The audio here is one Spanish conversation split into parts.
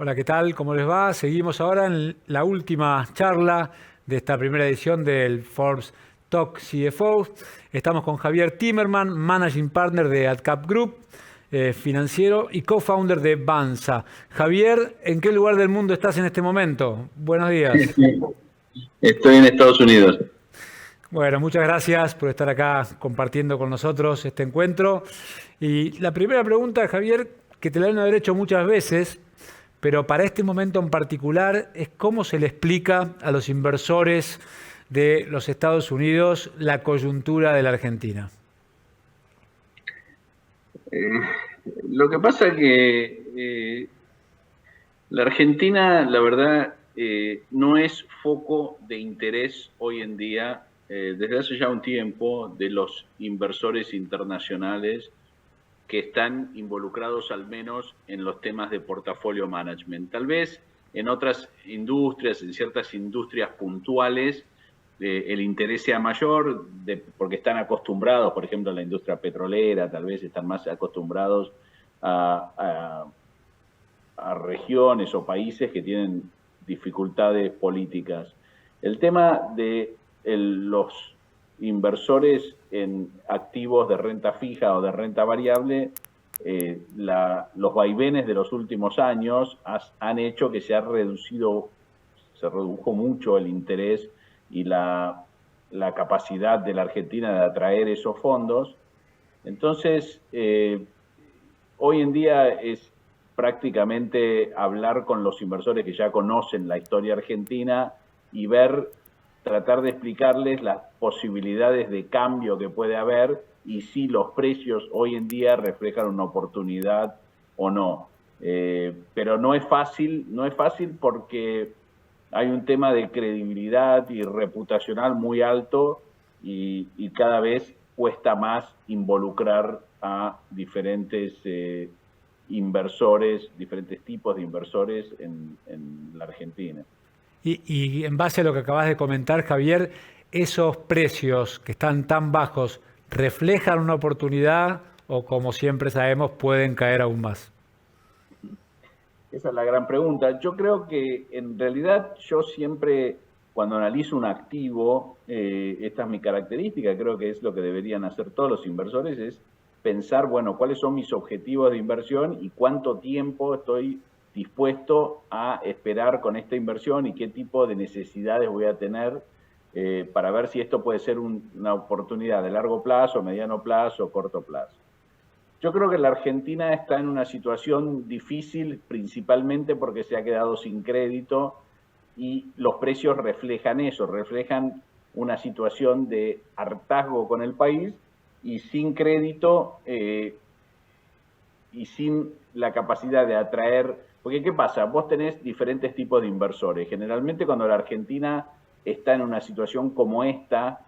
Hola, ¿qué tal? ¿Cómo les va? Seguimos ahora en la última charla de esta primera edición del Forbes Talk CFO. Estamos con Javier Timmerman, Managing Partner de AdCap Group, financiero y co-founder de Banza. Javier, ¿en qué lugar del mundo estás en este momento? Buenos días. Estoy en Estados Unidos. Bueno, muchas gracias por estar acá compartiendo con nosotros este encuentro. Y la primera pregunta, Javier, que te la han de haber hecho muchas veces, pero para este momento en particular, es cómo se le explica a los inversores de los Estados Unidos la coyuntura de la Argentina. Lo que pasa es que la Argentina, la verdad, no es foco de interés hoy en día, desde hace ya un tiempo, de los inversores internacionales que están involucrados al menos en los temas de portafolio management. Tal vez en otras industrias, en ciertas industrias puntuales, el interés sea mayor porque están acostumbrados, por ejemplo, a la industria petrolera, tal vez están más acostumbrados a regiones o países que tienen dificultades políticas. El tema de los inversores en activos de renta fija o de renta variable, los vaivenes de los últimos años han hecho que se redujo mucho el interés y la capacidad de la Argentina de atraer esos fondos. Entonces, hoy en día es prácticamente hablar con los inversores que ya conocen la historia argentina y tratar de explicarles las posibilidades de cambio que puede haber y si los precios hoy en día reflejan una oportunidad o no. Pero no es fácil porque hay un tema de credibilidad y reputacional muy alto y cada vez cuesta más involucrar a diferentes inversores, diferentes tipos de inversores en la Argentina. Y en base a lo que acabas de comentar, Javier, ¿esos precios que están tan bajos reflejan una oportunidad o, como siempre sabemos, pueden caer aún más? Esa es la gran pregunta. Yo creo que en realidad yo siempre, cuando analizo un activo, esta es mi característica, creo que es lo que deberían hacer todos los inversores, es pensar, bueno, cuáles son mis objetivos de inversión y cuánto tiempo estoy dispuesto a esperar con esta inversión y qué tipo de necesidades voy a tener para ver si esto puede ser una oportunidad de largo plazo, mediano plazo, corto plazo. Yo creo que la Argentina está en una situación difícil, principalmente porque se ha quedado sin crédito y los precios reflejan eso, reflejan una situación de hartazgo con el país y sin crédito y sin la capacidad de atraer. Porque ¿qué pasa? Vos tenés diferentes tipos de inversores. Generalmente cuando la Argentina está en una situación como esta,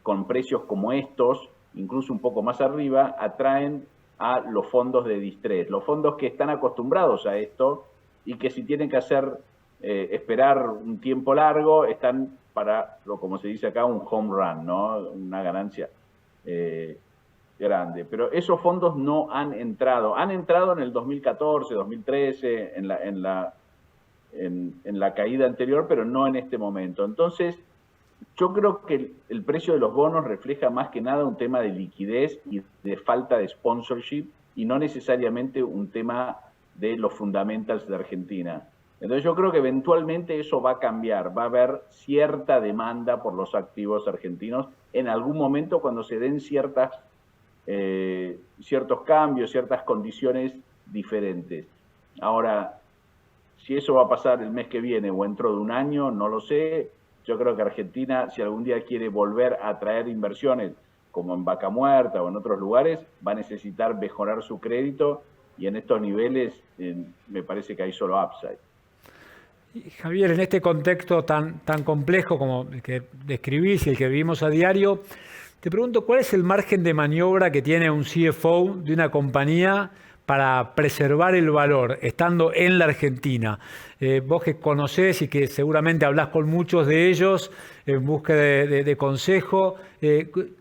con precios como estos, incluso un poco más arriba, atraen a los fondos de distrés, los fondos que están acostumbrados a esto y que si tienen que esperar un tiempo largo, están para, como se dice acá, un home run, ¿no? Una ganancia grande. Pero esos fondos no han entrado en el 2014, 2013, en la caída anterior, pero no en este momento. Entonces, yo creo que el precio de los bonos refleja más que nada un tema de liquidez y de falta de sponsorship y no necesariamente un tema de los fundamentals de Argentina. Entonces yo creo que eventualmente eso va a cambiar, va a haber cierta demanda por los activos argentinos en algún momento cuando se den ciertos cambios, ciertas condiciones diferentes. Ahora, si eso va a pasar el mes que viene o dentro de un año, no lo sé. Yo creo que Argentina, si algún día quiere volver a atraer inversiones, como en Vaca Muerta o en otros lugares, va a necesitar mejorar su crédito y en estos niveles me parece que hay solo upside. Javier, en este contexto tan complejo como el que describís y el que vivimos a diario, te pregunto, ¿cuál es el margen de maniobra que tiene un CFO de una compañía para preservar el valor, estando en la Argentina? Vos que conocés y que seguramente hablás con muchos de ellos en busca de consejo,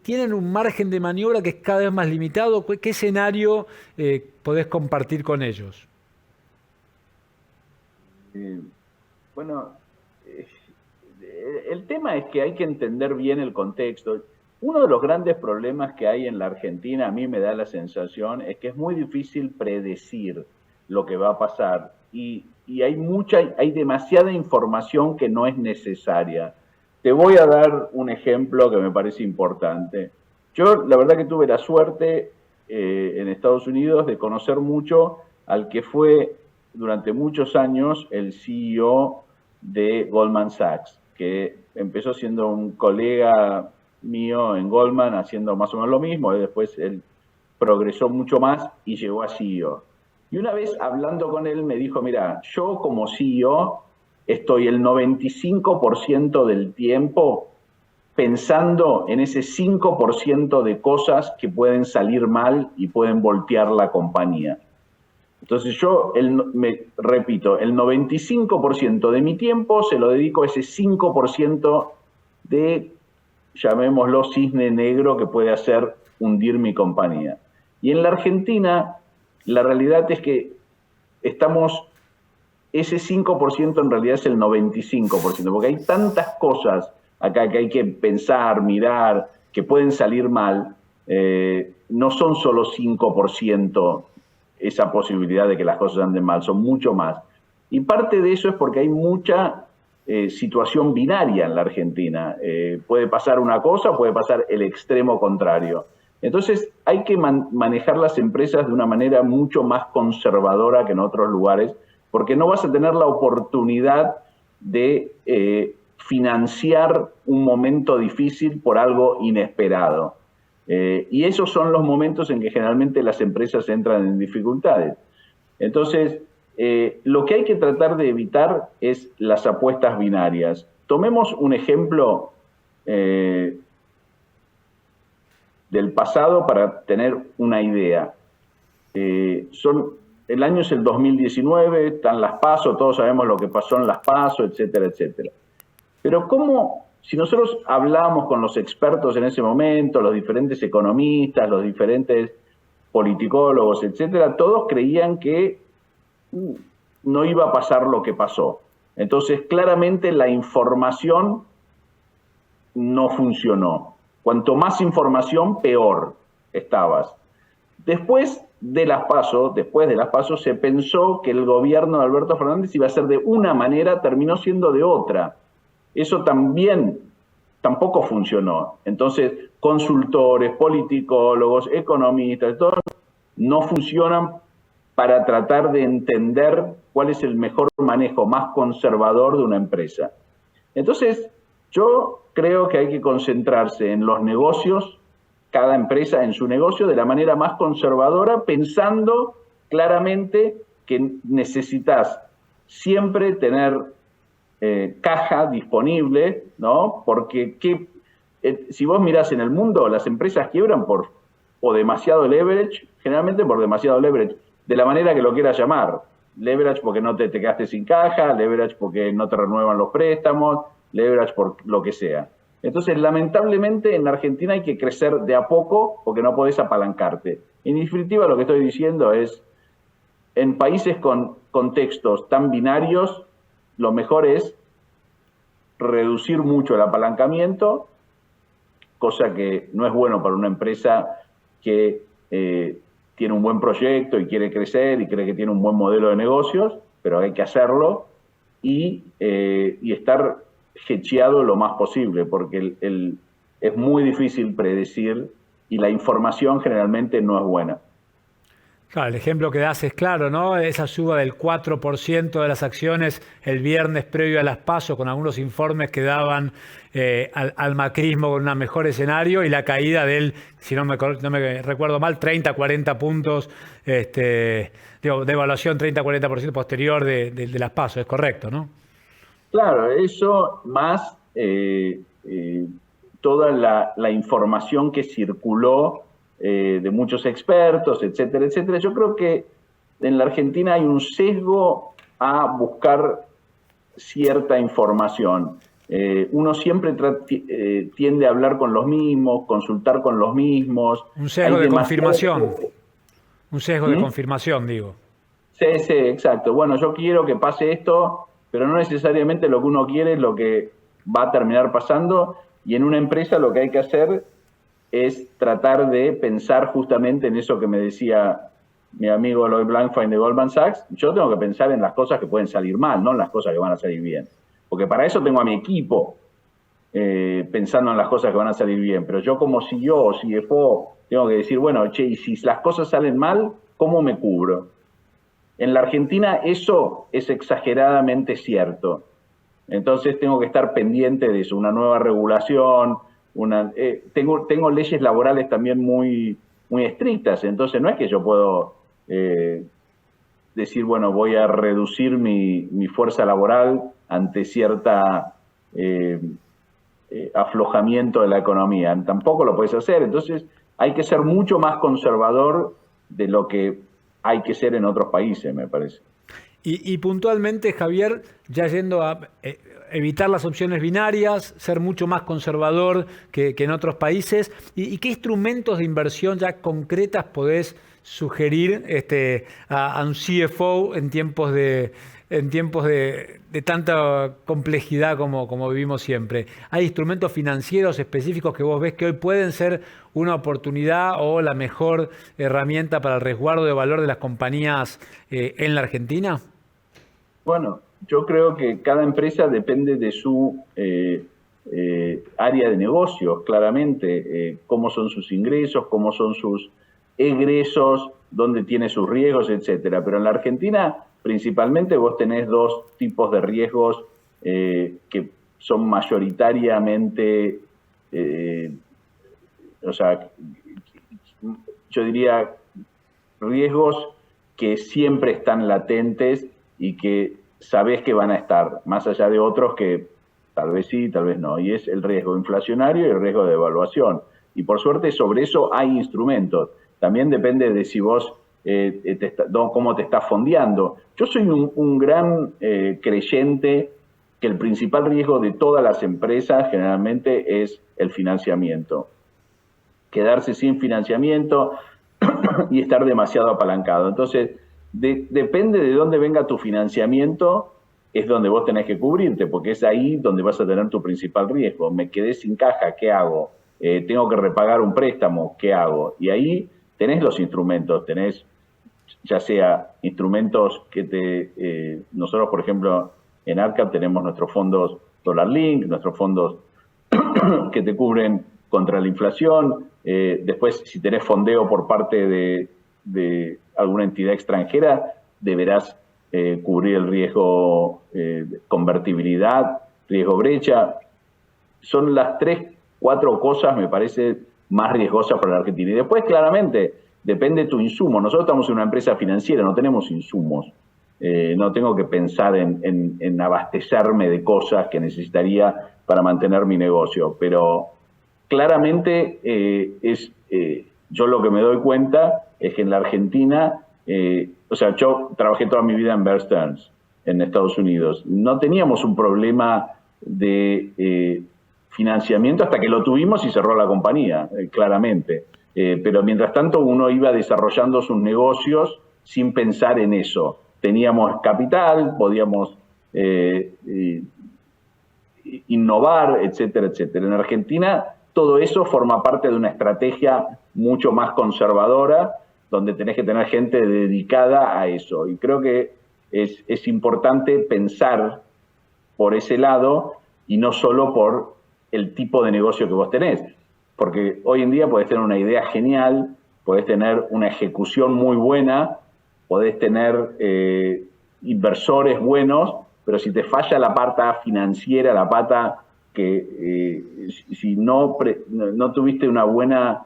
¿tienen un margen de maniobra que es cada vez más limitado? ¿Qué escenario podés compartir con ellos? Eh, bueno, eh, el tema es que hay que entender bien el contexto. Uno de los grandes problemas que hay en la Argentina, a mí me da la sensación, es que es muy difícil predecir lo que va a pasar y hay demasiada información que no es necesaria. Te voy a dar un ejemplo que me parece importante. Yo, la verdad que tuve la suerte en Estados Unidos de conocer mucho al que fue durante muchos años el CEO de Goldman Sachs, que empezó siendo un colega mío en Goldman haciendo más o menos lo mismo, y después él progresó mucho más y llegó a CEO. Y una vez hablando con él me dijo, mira, yo como CEO estoy el 95% del tiempo pensando en ese 5% de cosas que pueden salir mal y pueden voltear la compañía. Entonces yo, repito, el 95% de mi tiempo se lo dedico a ese 5% de, llamémoslo, cisne negro que puede hacer hundir mi compañía. Y en la Argentina, la realidad es que ese 5% en realidad es el 95%, porque hay tantas cosas acá que hay que pensar, mirar, que pueden salir mal, no son solo 5% esa posibilidad de que las cosas anden mal, son mucho más. Y parte de eso es porque hay mucha situación binaria en la Argentina. Puede pasar una cosa, puede pasar el extremo contrario. Entonces hay que manejar las empresas de una manera mucho más conservadora que en otros lugares, porque no vas a tener la oportunidad de financiar un momento difícil por algo inesperado. Y esos son los momentos en que generalmente las empresas entran en dificultades. Entonces, lo que hay que tratar de evitar es las apuestas binarias. Tomemos un ejemplo del pasado para tener una idea. El año es el 2019, están las PASO, todos sabemos lo que pasó en las PASO, etcétera, etcétera. Pero ¿cómo, si nosotros hablamos con los expertos en ese momento, los diferentes economistas, los diferentes politicólogos, etcétera, todos creían que no iba a pasar lo que pasó? Entonces, claramente la información no funcionó. Cuanto más información, peor estabas. Después de las PASO, se pensó que el gobierno de Alberto Fernández iba a ser de una manera, terminó siendo de otra. Eso tampoco funcionó. Entonces, consultores, politicólogos, economistas, todos no funcionan para tratar de entender cuál es el mejor manejo más conservador de una empresa. Entonces, yo creo que hay que concentrarse en los negocios, cada empresa en su negocio, de la manera más conservadora, pensando claramente que necesitas siempre tener caja disponible, ¿no? Porque si vos mirás en el mundo, las empresas quiebran por demasiado leverage, generalmente por demasiado leverage, de la manera que lo quieras llamar. Leverage porque no te quedaste sin caja, leverage porque no te renuevan los préstamos, leverage por lo que sea. Entonces, lamentablemente, en Argentina hay que crecer de a poco porque no podés apalancarte. En definitiva, lo que estoy diciendo es, en países con contextos tan binarios, lo mejor es reducir mucho el apalancamiento, cosa que no es bueno para una empresa que tiene un buen proyecto y quiere crecer y cree que tiene un buen modelo de negocios, pero hay que hacerlo y estar hedgeado lo más posible, porque es muy difícil predecir y la información generalmente no es buena. Claro, el ejemplo que das es claro, ¿no? Esa suba del 4% de las acciones el viernes previo a las PASO, con algunos informes que daban al macrismo con un mejor escenario, y la caída del, si no me recuerdo mal, 30-40 puntos, de evaluación 30-40% posterior de las PASO, es correcto, ¿no? Claro, eso más toda la información que circuló de muchos expertos, etcétera, etcétera. Yo creo que en la Argentina hay un sesgo a buscar cierta información. Uno siempre tiende a hablar con los mismos, consultar con los mismos. Un sesgo de confirmación. Un sesgo de confirmación, digo. Sí, sí, exacto. Bueno, yo quiero que pase esto, pero no necesariamente lo que uno quiere es lo que va a terminar pasando. Y en una empresa lo que hay que hacer es tratar de pensar justamente en eso que me decía mi amigo Lloyd Blankfein de Goldman Sachs. Yo tengo que pensar en las cosas que pueden salir mal, no en las cosas que van a salir bien. Porque para eso tengo a mi equipo pensando en las cosas que van a salir bien. Pero yo como CEO o CFO tengo que decir, bueno, che, y si las cosas salen mal, ¿cómo me cubro? En la Argentina eso es exageradamente cierto. Entonces tengo que estar pendiente de eso, una nueva regulación, tengo leyes laborales también muy, muy estrictas, entonces no es que yo puedo decir, bueno, voy a reducir mi fuerza laboral ante cierta aflojamiento de la economía. Tampoco lo puedes hacer, entonces hay que ser mucho más conservador de lo que hay que ser en otros países, me parece. Y puntualmente, Javier, ya yendo a evitar las opciones binarias, ser mucho más conservador que en otros países, ¿y qué instrumentos de inversión ya concretas podés sugerir a un CFO en tiempos de tanta complejidad como vivimos siempre? ¿Hay instrumentos financieros específicos que vos ves que hoy pueden ser una oportunidad o la mejor herramienta para el resguardo de valor de las compañías en la Argentina? Bueno, yo creo que cada empresa depende de su área de negocios, claramente, cómo son sus ingresos, cómo son sus egresos, dónde tiene sus riesgos, etcétera. Pero en la Argentina, principalmente, vos tenés dos tipos de riesgos que son mayoritariamente, o sea, yo diría riesgos que siempre están latentes y que sabés que van a estar, más allá de otros que tal vez sí, tal vez no. Y es el riesgo inflacionario y el riesgo de devaluación. Y por suerte sobre eso hay instrumentos. También depende de si vos, cómo te estás fondeando. Yo soy un gran creyente que el principal riesgo de todas las empresas generalmente es el financiamiento. Quedarse sin financiamiento y estar demasiado apalancado. Entonces, depende de dónde venga tu financiamiento, es donde vos tenés que cubrirte, porque es ahí donde vas a tener tu principal riesgo. Me quedé sin caja, ¿qué hago? Tengo que repagar un préstamo, ¿qué hago? Y ahí tenés los instrumentos, tenés ya sea instrumentos que nosotros, por ejemplo, en ARCAP tenemos nuestros fondos Dollar Link, nuestros fondos que te cubren contra la inflación. Después, si tenés fondeo por parte de alguna entidad extranjera, deberás cubrir el riesgo convertibilidad, riesgo brecha. Son las 3-4 cosas, me parece, más riesgosas para la Argentina. Y después, claramente, depende de tu insumo. Nosotros estamos en una empresa financiera, no tenemos insumos. No tengo que pensar en abastecerme de cosas que necesitaría para mantener mi negocio. Pero claramente yo lo que me doy cuenta es que en la Argentina, o sea, yo trabajé toda mi vida en Bear Stearns, en Estados Unidos. No teníamos un problema de financiamiento hasta que lo tuvimos y cerró la compañía, claramente. Pero mientras tanto uno iba desarrollando sus negocios sin pensar en eso. Teníamos capital, podíamos innovar, etcétera, etcétera. En Argentina todo eso forma parte de una estrategia mucho más conservadora, donde tenés que tener gente dedicada a eso. Y creo que es importante pensar por ese lado y no solo por el tipo de negocio que vos tenés. Porque hoy en día podés tener una idea genial, podés tener una ejecución muy buena, podés tener inversores buenos, pero si te falla la pata financiera, la pata que si no tuviste una buena,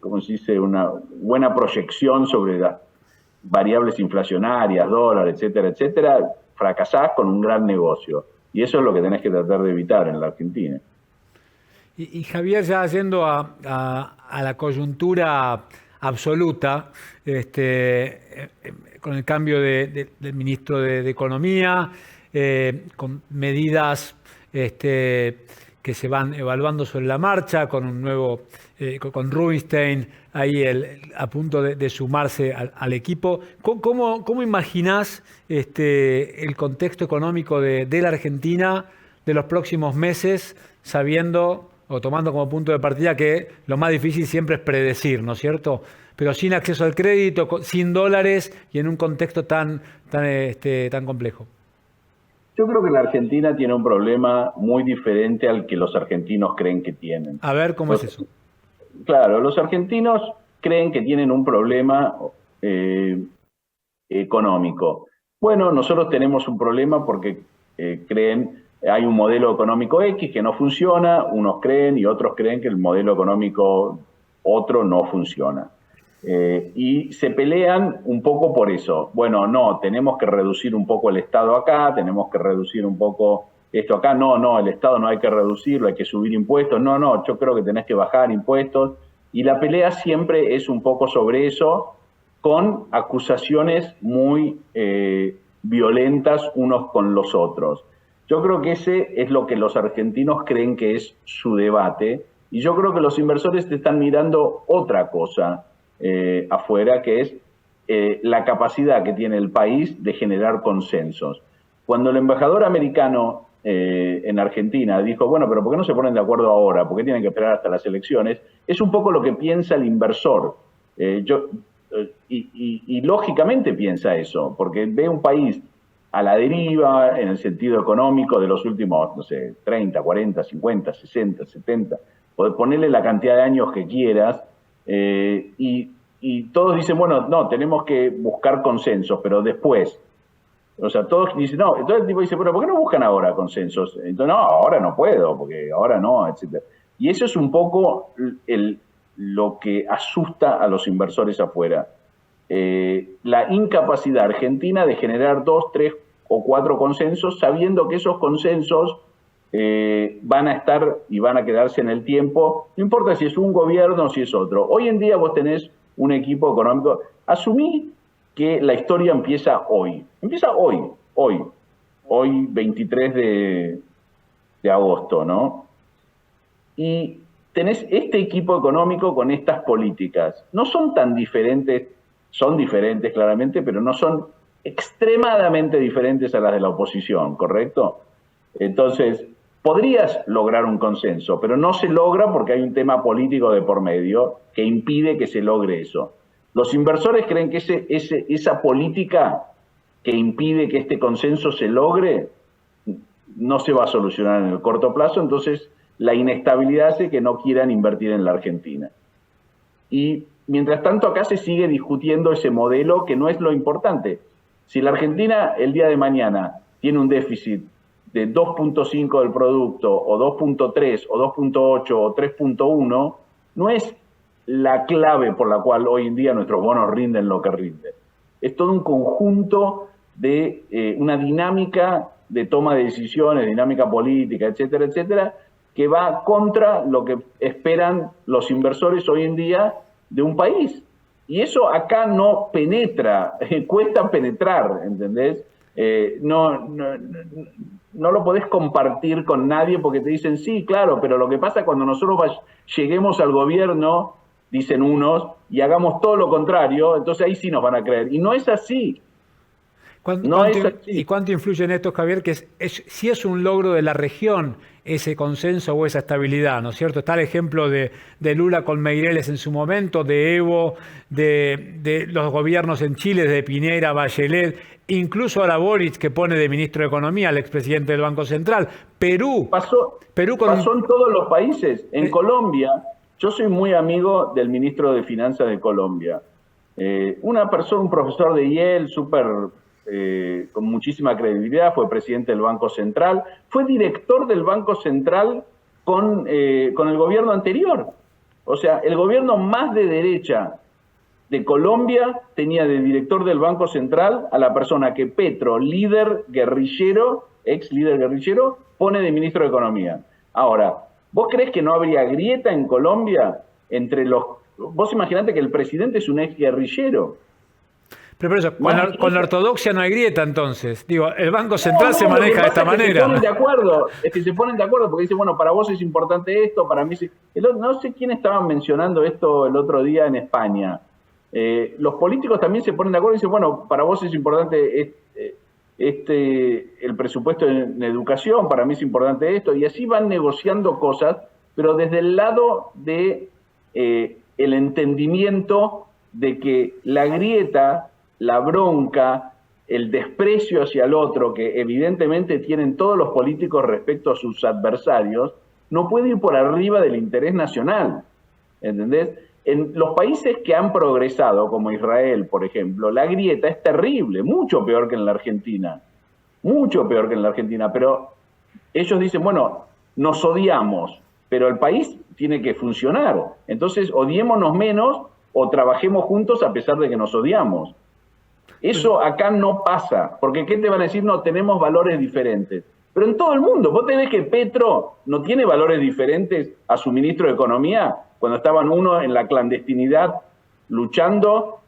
¿cómo se dice? Una buena proyección sobre las variables inflacionarias, dólar, etcétera, etcétera, fracasás con un gran negocio. Y eso es lo que tenés que tratar de evitar en la Argentina. Y Javier, ya yendo a la coyuntura absoluta, con el cambio del ministro de Economía, con medidas que que se van evaluando sobre la marcha, con un nuevo, con Rubinstein ahí a punto de sumarse al equipo. ¿Cómo imaginás el contexto económico de la Argentina de los próximos meses, sabiendo o tomando como punto de partida que lo más difícil siempre es predecir, ¿no es cierto? Pero sin acceso al crédito, sin dólares y en un contexto tan complejo. Yo creo que la Argentina tiene un problema muy diferente al que los argentinos creen que tienen. A ver, ¿cómo es eso? Claro, los argentinos creen que tienen un problema económico. Bueno, nosotros tenemos un problema porque creen, hay un modelo económico X que no funciona, unos creen y otros creen que el modelo económico otro no funciona. Y se pelean un poco por eso. Bueno, no, tenemos que reducir un poco el Estado acá, tenemos que reducir un poco esto acá. No, el Estado no hay que reducirlo, hay que subir impuestos. No, yo creo que tenés que bajar impuestos. Y la pelea siempre es un poco sobre eso, con acusaciones muy violentas unos con los otros. Yo creo que ese es lo que los argentinos creen que es su debate. Y yo creo que los inversores te están mirando otra cosa afuera, que es la capacidad que tiene el país de generar consensos. Cuando el embajador americano en Argentina dijo, bueno, pero ¿por qué no se ponen de acuerdo ahora? ¿Por qué tienen que esperar hasta las elecciones? Es un poco lo que piensa el inversor. Y lógicamente piensa eso, porque ve un país a la deriva en el sentido económico de los últimos, no sé, 30, 40, 50, 60, 70, ponerle la cantidad de años que quieras, y todos dicen, bueno, no, tenemos que buscar consensos, pero después. O sea, todos dicen, no, entonces el tipo dice, bueno, ¿por qué no buscan ahora consensos? Entonces, no, ahora no puedo, porque ahora no, etc. Y eso es un poco lo que asusta a los inversores afuera. La incapacidad argentina de generar 2, 3 o 4 consensos, sabiendo que esos consensos van a estar y van a quedarse en el tiempo, no importa si es un gobierno o si es otro. Hoy en día vos tenés un equipo económico. Asumí que la historia empieza hoy. Empieza hoy 23 de agosto, ¿no? Y tenés este equipo económico con estas políticas. No son tan diferentes, son diferentes claramente, pero no son extremadamente diferentes a las de la oposición, ¿correcto? Entonces, podrías lograr un consenso, pero no se logra porque hay un tema político de por medio que impide que se logre eso. Los inversores creen que esa política que impide que este consenso se logre no se va a solucionar en el corto plazo, entonces la inestabilidad hace que no quieran invertir en la Argentina. Y mientras tanto acá se sigue discutiendo ese modelo que no es lo importante. Si la Argentina el día de mañana tiene un déficit de 2.5 del producto, o 2.3, o 2.8, o 3.1, no es la clave por la cual hoy en día nuestros bonos rinden lo que rinden. Es todo un conjunto de una dinámica de toma de decisiones, dinámica política, etcétera, etcétera, que va contra lo que esperan los inversores hoy en día de un país. Y eso acá no penetra, cuesta penetrar, ¿entendés? No lo podés compartir con nadie porque te dicen, sí, claro, pero lo que pasa cuando nosotros lleguemos al gobierno, dicen unos, y hagamos todo lo contrario, entonces ahí sí nos van a creer. Y no es así. ¿Y cuánto influye en esto, Javier? Que si es un logro de la región ese consenso o esa estabilidad, ¿no es cierto? Está el ejemplo de Lula con Meireles en su momento, de Evo, de los gobiernos en Chile, de Piñera, Bachelet, incluso ahora Boric, que pone de ministro de Economía al expresidente del Banco Central. Perú pasó en todos los países. En Colombia, yo soy muy amigo del ministro de Finanzas de Colombia. Un profesor de Yale, con muchísima credibilidad, fue presidente del Banco Central, fue director del Banco Central con el gobierno anterior. O sea, el gobierno más de derecha de Colombia tenía de director del Banco Central a la persona que Petro, líder guerrillero, ex líder guerrillero, pone de ministro de Economía. Ahora, ¿vos creés que no habría grieta en Colombia entre los... Vos imaginate que el presidente es un ex guerrillero. Pero por eso, con la ortodoxia no hay grieta entonces. Digo, el Banco Central No, se maneja de esta manera. Se ponen de acuerdo, es que se ponen de acuerdo porque dicen, bueno, para vos es importante esto, para mí sí. No sé quién estaban mencionando esto el otro día en España. Los políticos también se ponen de acuerdo y dicen, bueno, para vos es importante el presupuesto en educación, para mí es importante esto, y así van negociando cosas, pero desde el lado de el entendimiento de que la grieta, la bronca, el desprecio hacia el otro que evidentemente tienen todos los políticos respecto a sus adversarios, no puede ir por arriba del interés nacional, ¿entendés? En los países que han progresado, como Israel, por ejemplo, la grieta es terrible, mucho peor que en la Argentina, mucho peor que en la Argentina, pero ellos dicen, bueno, nos odiamos, pero el país tiene que funcionar, entonces odiémonos menos o trabajemos juntos a pesar de que nos odiamos. Eso acá no pasa, porque ¿qué te van a decir? No, tenemos valores diferentes. Pero en todo el mundo, vos tenés que Petro no tiene valores diferentes a su ministro de Economía, cuando estaban uno en la clandestinidad luchando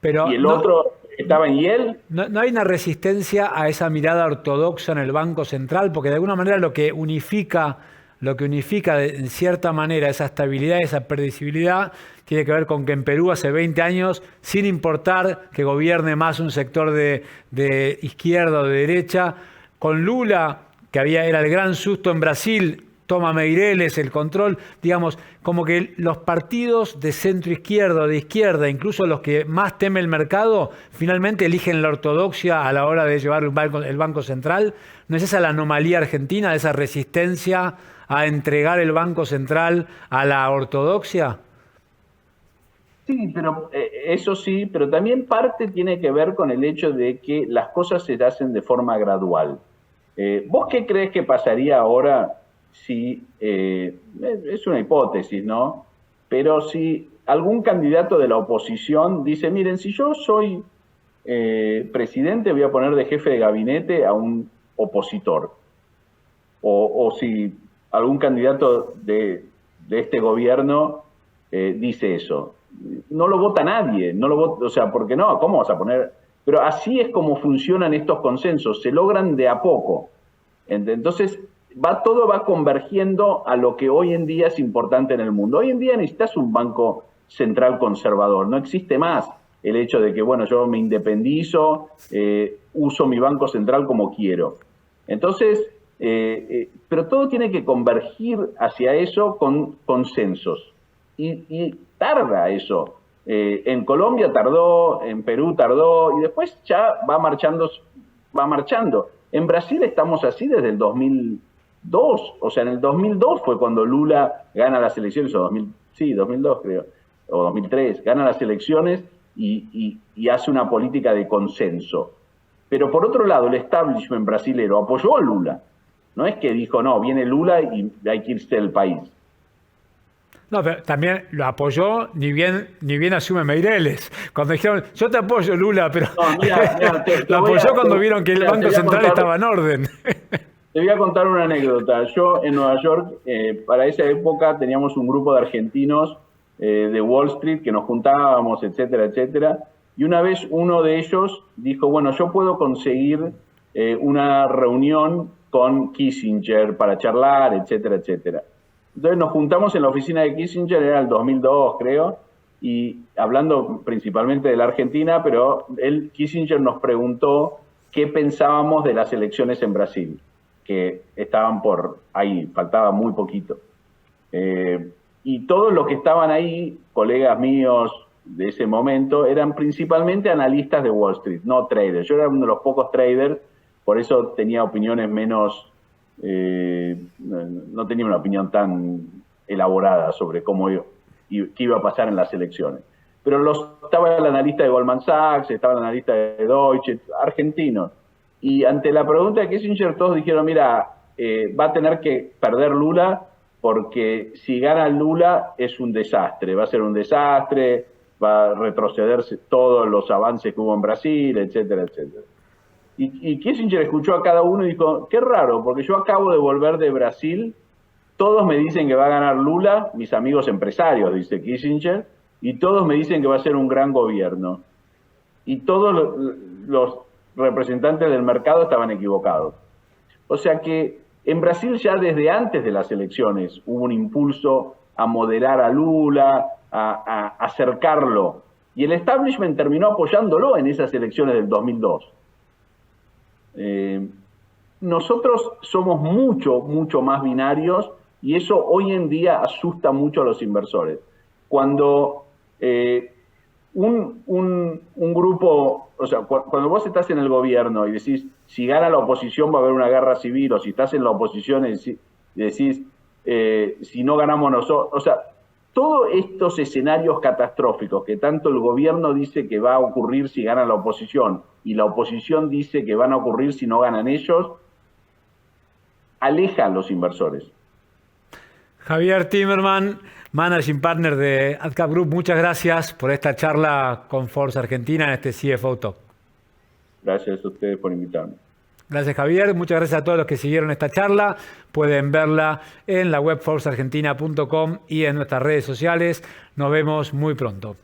y el otro estaba en Yale. ¿No hay una resistencia a esa mirada ortodoxa en el Banco Central? Porque de alguna manera lo que unifica en cierta manera esa estabilidad, esa predecibilidad, tiene que ver con que en Perú hace 20 años, sin importar que gobierne más un sector de izquierda o de derecha, con Lula, que era el gran susto en Brasil, toma Meireles el control, digamos, como que los partidos de centro izquierda o de izquierda, incluso los que más teme el mercado, finalmente eligen la ortodoxia a la hora de llevar el Banco Central. ¿No es esa la anomalía argentina, de esa resistencia a entregar el Banco Central a la ortodoxia? Sí, pero eso sí, pero también parte tiene que ver con el hecho de que las cosas se hacen de forma gradual. ¿Vos qué crees que pasaría ahora si, es una hipótesis, ¿no? Pero si algún candidato de la oposición dice, miren, si yo soy presidente, voy a poner de jefe de gabinete a un opositor. O si algún candidato de este gobierno dice eso. No lo vota nadie, no lo vota, o sea, ¿por qué no? ¿Cómo vas a poner? Pero así es como funcionan estos consensos, se logran de a poco. Entonces, todo va convergiendo a lo que hoy en día es importante en el mundo. Hoy en día necesitas un banco central conservador, no existe más el hecho de que, bueno, yo me independizo, uso mi banco central como quiero. Entonces, pero todo tiene que convergir hacia eso con consensos. Y tarda eso. En Colombia tardó, en Perú tardó, y después ya va marchando. En Brasil estamos así desde el 2002. O sea, en el 2002 fue cuando Lula gana las elecciones, o 2002 creo, o 2003, gana las elecciones y hace una política de consenso. Pero por otro lado, el establishment brasilero apoyó a Lula. No es que dijo, no, viene Lula y hay que irse del país. No, pero también lo apoyó, ni bien asume Meireles. Cuando dijeron, yo te apoyo, Lula, pero no, mira, lo apoyó cuando vieron que el Banco Central estaba en orden. Te voy a contar una anécdota. Yo en Nueva York, para esa época, teníamos un grupo de argentinos de Wall Street que nos juntábamos, etcétera, etcétera. Y una vez uno de ellos dijo, bueno, yo puedo conseguir una reunión con Kissinger para charlar, etcétera, etcétera. Entonces nos juntamos en la oficina de Kissinger, era el 2002 creo, y hablando principalmente de la Argentina, pero Kissinger nos preguntó qué pensábamos de las elecciones en Brasil, que estaban por ahí, faltaba muy poquito. Y todos los que estaban ahí, colegas míos de ese momento, eran principalmente analistas de Wall Street, no traders. Yo era uno de los pocos traders, por eso tenía opiniones menos... no tenía una opinión tan elaborada sobre qué iba a pasar en las elecciones. Pero estaba el analista de Goldman Sachs, estaba el analista de Deutsche, argentinos. Y ante la pregunta de Kissinger, todos dijeron, mira, va a tener que perder Lula, porque si gana Lula es un desastre, va a ser un desastre, va a retrocederse todos los avances que hubo en Brasil, etcétera, etcétera. Y Kissinger escuchó a cada uno y dijo, qué raro, porque yo acabo de volver de Brasil, todos me dicen que va a ganar Lula, mis amigos empresarios, dice Kissinger, y todos me dicen que va a ser un gran gobierno. y todos los representantes del mercado estaban equivocados. O sea que en Brasil ya desde antes de las elecciones hubo un impulso a moderar a Lula, a acercarlo, y el establishment terminó apoyándolo en esas elecciones del 2002. Nosotros somos mucho más binarios, y eso hoy en día asusta mucho a los inversores. Cuando un grupo, o sea, cuando vos estás en el gobierno y decís, si gana la oposición va a haber una guerra civil, o si estás en la oposición y decís, si no ganamos nosotros, o sea, todos estos escenarios catastróficos que tanto el gobierno dice que va a ocurrir si gana la oposición y la oposición dice que van a ocurrir si no ganan ellos, alejan a los inversores. Javier Timmerman, Managing Partner de AdCap Group, muchas gracias por esta charla con Forbes Argentina en este CFO Talk. Gracias a ustedes por invitarme. Gracias, Javier. Muchas gracias a todos los que siguieron esta charla. Pueden verla en la web forbesargentina.com y en nuestras redes sociales. Nos vemos muy pronto.